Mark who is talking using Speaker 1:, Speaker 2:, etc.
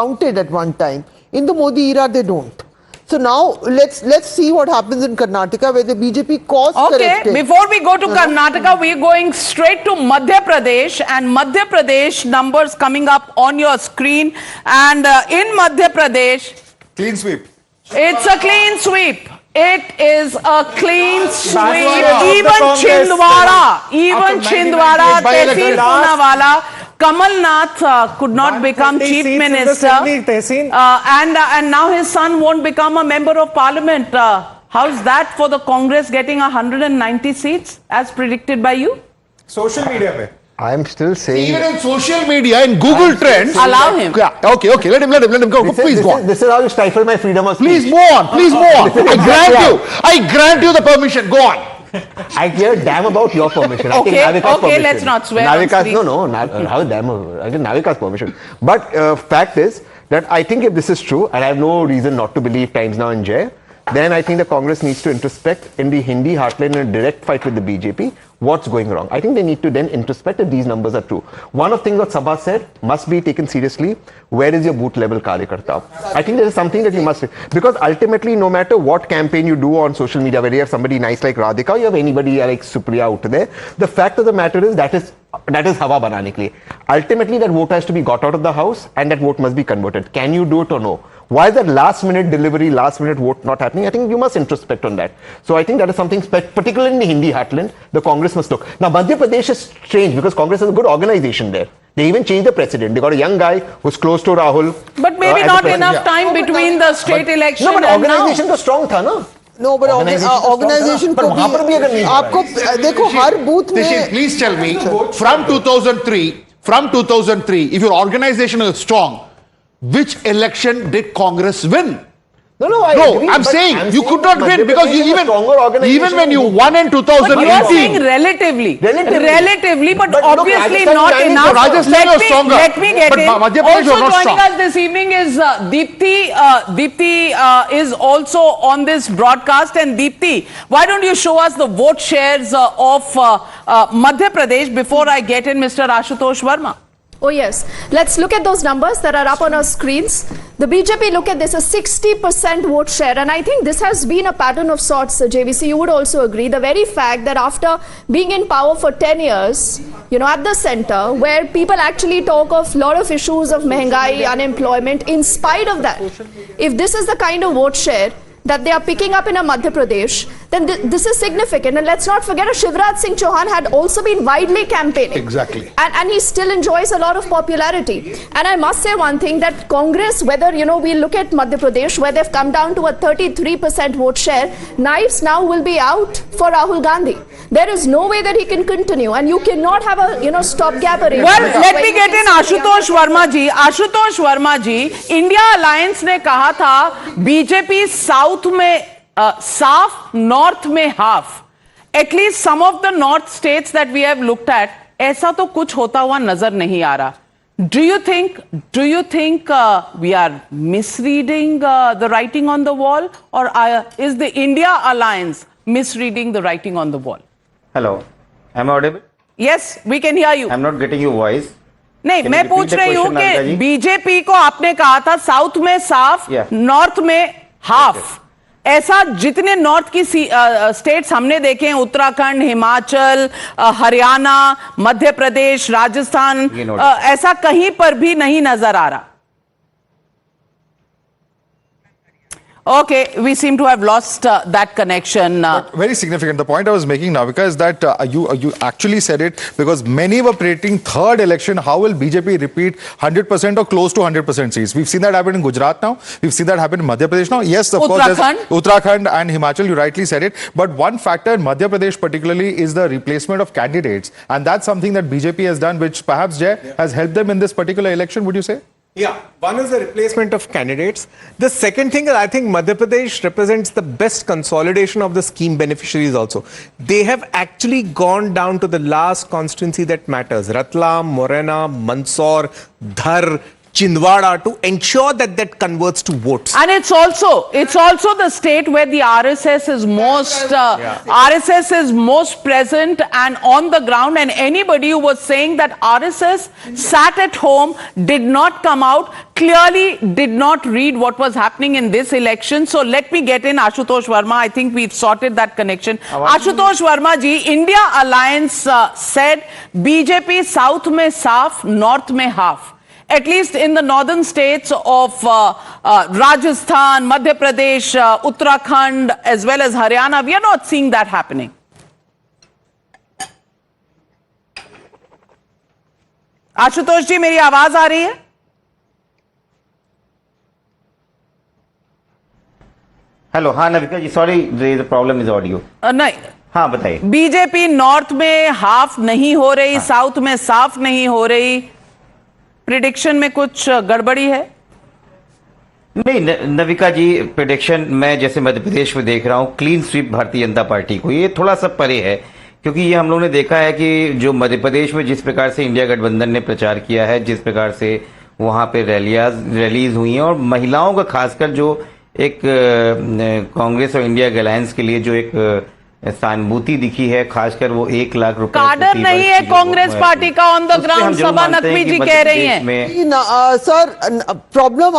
Speaker 1: counted at one time. In the Modi era, they don't. So now let's see what happens in Karnataka, where the BJP course corrected.
Speaker 2: Before we go to Karnataka, we're going straight to Madhya Pradesh, and Madhya Pradesh numbers coming up on your screen. And in Madhya Pradesh,
Speaker 3: clean sweep.
Speaker 2: It's a clean sweep. It is a clean sweep. Even Chhindwara, Tehsil Poonawalla, Kamal Nath could not become chief minister, and now his son won't become a member of parliament. How's that for the Congress getting 190 seats as predicted by you?
Speaker 3: Social media mein.
Speaker 4: I'm still saying...
Speaker 5: Even in social media, in Google Trends...
Speaker 2: Allow him.
Speaker 5: Yeah, okay, let him go. Please go on.
Speaker 4: This is how you stifle my freedom of speech.
Speaker 5: Please move on. I grant you the permission. Go on.
Speaker 4: I care damn about your permission. I think Navika's permission.
Speaker 2: Let's not swear.
Speaker 4: I get Navika's permission. But fact is that I think if this is true, and I have no reason not to believe Times Now and Jay, then I think the Congress needs to introspect in the Hindi heartland in a direct fight with the BJP. What's going wrong? I think they need to then introspect if these numbers are true. One of the things that Sabha said must be taken seriously. Where is your booth level Karyakarta? I think there is something that you must, because ultimately no matter what campaign you do on social media, whether you have somebody nice like Radhika, you have anybody like Supriya out there, the fact of the matter is that is Hawa banane ke liye. Ultimately that vote has to be got out of the house and that vote must be converted. Can you do it or no? Why is that last minute delivery, last minute vote not happening? I think you must introspect on that. So I think that is something, particularly in the Hindi heartland, the Congress must look. Now Madhya Pradesh is strange because Congress has a good organization there. They even changed the president. They got a young guy who's close to Rahul.
Speaker 2: But maybe not enough time between the state election
Speaker 4: and
Speaker 2: now.
Speaker 4: Organization तो strong था ना.
Speaker 1: No, but organization को भी आपको देखो हर booth में.
Speaker 5: Please tell me, from 2003, if your organization is strong, which election did Congress win?
Speaker 4: No,
Speaker 5: I'm saying you could not win because you even when you won in 2018.
Speaker 2: But you are saying relatively, but obviously not enough. Let me get in. Also joining us this evening is Deepthi. Deepthi is also on this broadcast. And Deepthi, why don't you show us the vote shares of Madhya Pradesh before I get in Mr. Ashutosh Verma?
Speaker 6: Oh yes, let's look at those numbers that are up on our screens. The BJP, look at this, a 60% vote share, and I think this has been a pattern of sorts, JVC, you would also agree. The very fact that after being in power for 10 years, at the center, where people actually talk of a lot of issues of mehengai, unemployment, in spite of that, if this is the kind of vote share that they are picking up in a Madhya Pradesh, then this is significant. And let's not forget, Shivraj Singh Chauhan had also been widely campaigning.
Speaker 5: Exactly.
Speaker 6: And he still enjoys a lot of popularity. And I must say one thing, that Congress, whether, we look at Madhya Pradesh, where they've come down to a 33% vote share, knives now will be out for Rahul Gandhi. There is no way that he can continue. And you cannot have a, stopgap arrangement.
Speaker 2: Well, let me get in Ashutosh Verma ji. Ashutosh Verma ji, India Alliance ने कहा था, BJP South में साफ, North में half. At least some of the North states that we have looked at, ऐसा तो कुछ होता हुआ नजर नहीं आ रहा. Do you think we are misreading the writing on the wall, or is the India Alliance misreading the writing on the wall?
Speaker 7: Hello, am I audible?
Speaker 2: Yes, we can hear you.
Speaker 7: I'm not getting your voice.
Speaker 2: नहीं, मैं पूछ रही हूँ कि BJP को आपने कहा था साउथ में साफ, नॉर्थ में हाफ. ऐसा जितने नॉर्थ की स्टेट्स हमने देखे हैं, उत्तराखंड, हिमाचल, हरियाणा, मध्य प्रदेश, राजस्थान, ऐसा कहीं पर भी नहीं नजर आ रहा. Okay, we seem to have lost that connection.
Speaker 3: But very significant. The point I was making, Navika, is that you actually said it because many were predicting third election. How will BJP repeat 100% or close to 100% seats? We've seen that happen in Gujarat now. We've seen that happen in Madhya Pradesh now. Yes, of course, Uttarakhand and Himachal, you rightly said it. But one factor in Madhya Pradesh particularly is the replacement of candidates. And that's something that BJP has done, which perhaps, Jay, has helped them in this particular election, would you say?
Speaker 8: Yeah, one is the replacement of candidates. The second thing is, I think Madhya Pradesh represents the best consolidation of the scheme beneficiaries also. They have actually gone down to the last constituency that matters. Ratlam, Morena, Mandsaur, Dhar, Chindwara to ensure that that converts to votes.
Speaker 2: And it's also the state where the RSS is most present and on the ground, and anybody who was saying that RSS sat at home, did not come out, clearly did not read what was happening in this election. So let me get in Ashutosh Verma. I think we've sorted that connection. Ashutosh Verma ji, India Alliance said BJP South mein saaf, North mein half. At least in the northern states of Rajasthan, Madhya Pradesh, Uttarakhand, as well as Haryana, we are not seeing that happening. Ashutosh जी, मेरी आवाज आ रही है?
Speaker 7: Hello, हाँ Navika ji, sorry there is a problem is audio.
Speaker 2: नहीं,
Speaker 7: हाँ बताइए।
Speaker 2: BJP north में half नहीं हो रही, साउथ में साफ नहीं हो रही, प्रिडिक्शन में कुछ गड़बड़ी है?
Speaker 7: नहीं नविका जी, प्रेडिक्शन मैं जैसे मध्य प्रदेश में देख रहा हूं, clean sweep Bharatiya Janata party को, ये थोड़ा सा परे है, क्योंकि ये हम लोगों ने देखा है कि जो मध्य प्रदेश में जिस प्रकार से इंडिया गठबंधन ने प्रचार किया है, जिस प्रकार से वहां पे रैलीज हुई हैं, और महिलाओं का खासकर जो एक कांग्रेस और इंडिया अलायंस के लिए जो एक सहानुभूति दिखी है, खासकर वो 1 लाख रुपए
Speaker 2: काडर नहीं है कांग्रेस पार्टी का ऑन द ग्राउंड, सबा नकवी जी कह रही हैं।
Speaker 1: Sir, problem